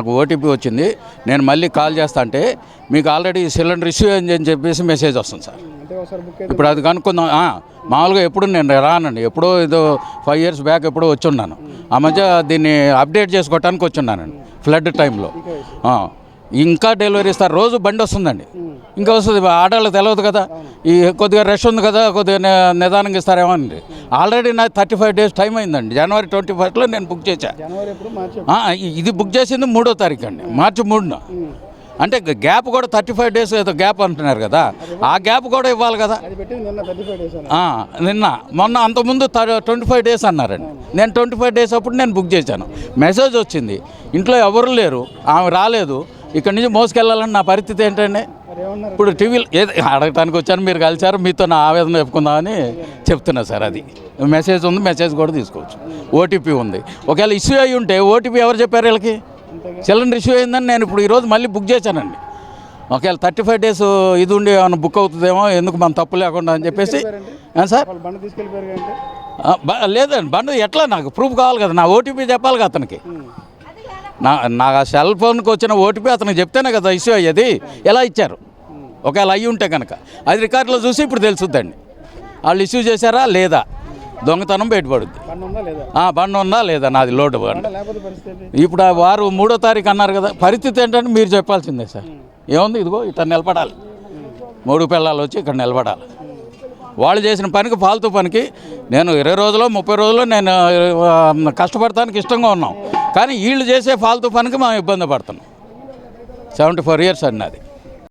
నాకు ఓటీపీ వచ్చింది, నేను మళ్ళీ కాల్ చేస్తా అంటే మీకు ఆల్రెడీ సిలిండర్ ఇష్యూ అయింది అని చెప్పేసి మెసేజ్ వస్తుంది సార్. ఇప్పుడు అది కనుక్కుందాం. మామూలుగా ఎప్పుడు నేను రానండి, ఎప్పుడో ఏదో 5 years బ్యాక్ ఎప్పుడో వచ్చున్నాను. ఆ మధ్య దీన్ని అప్డేట్ చేసుకోవటానికి వచ్చున్నానండి ఫ్లడ్ టైంలో. ఇంకా డెలివరీ ఇస్తారు, రోజు బండి వస్తుందండి, ఇంకా వస్తుంది. ఆడవాళ్ళకి తెలియదు కదా, ఈ కొద్దిగా రష్ ఉంది కదా, కొద్దిగా నిదానంగా ఇస్తారేమో అండి. ఆల్రెడీ నాకు 35 days టైం అయిందండి. January 21st నేను బుక్ చేశా. ఇది బుక్ చేసింది 3వ తారీఖు అండి, March 3న. అంటే గ్యాప్ కూడా 35 days ఏదో గ్యాప్ అంటున్నారు కదా, ఆ గ్యాప్ కూడా ఇవ్వాలి కదా. నిన్న మొన్న అంతకుముందు 25 days అన్నారండి. నేను 25 days అప్పుడు నేను బుక్ చేశాను. మెసేజ్ వచ్చింది, ఇంట్లో ఎవరు లేరు, ఆమె రాలేదు, ఇక్కడి నుంచి మోసుకెళ్ళాలని నా పరిస్థితి ఏంటండి? ఇప్పుడు టీవీలో అడగటానికి వచ్చాను, మీరు కలిసారు, మీతో నా ఆవేదన చెప్పుకుందామని చెప్తున్నా సార్. అది మెసేజ్ ఉంది, మెసేజ్ కూడా తీసుకోవచ్చు. ఓటీపీ ఉంది. ఒకవేళ ఇష్యూ అయ్యి ఉంటే ఓటీపీ ఎవరు చెప్పారు వీళ్ళకి? సిలిండర్ ఇష్యూ అయిందని నేను ఇప్పుడు ఈరోజు మళ్ళీ బుక్ చేశానండి. ఒకవేళ 35 days ఇది ఉండి ఏమైనా బుక్ అవుతుందేమో, ఎందుకు మనం తప్పు లేకుండా అని చెప్పేసి. సార్ లేదండి, బండి ఎట్లా నాకు ప్రూఫ్ కావాలి కదా, నా ఓటీపీ చెప్పాలి కదా అతనికి. నా సెల్ ఫోన్కి వచ్చిన ఓటీపీ అతనికి చెప్తేనే కదా ఇష్యూ అయ్యేది. ఎలా ఇచ్చారు? ఒకవేళ అయ్యి ఉంటే కనుక అది రికార్డులో చూసి ఇప్పుడు తెలుసుద్దండి వాళ్ళు ఇష్యూ చేశారా లేదా, దొంగతనం బయటపడుద్ది. బండి ఉందా లేదా, నాది లోటు బండి. ఇప్పుడు వారు 3వ తారీఖు అన్నారు కదా, పరిస్థితి ఏంటంటే మీరు చెప్పాల్సిందే సార్. ఏముంది, ఇదిగో ఇక్కడ నిలబడాలి, 3 పిల్లలు వచ్చి ఇక్కడ నిలబడాలి. వాళ్ళు చేసిన పనికి, ఫాల్తూ పనికి నేను 20 రోజులు 30 రోజులు నేను కష్టపడటానికి ఇష్టంగా ఉన్నాం, కానీ వీళ్ళు చేసే ఫాల్తూ పనికి మేము ఇబ్బంది పడుతున్నాం. 74 years అండి అది.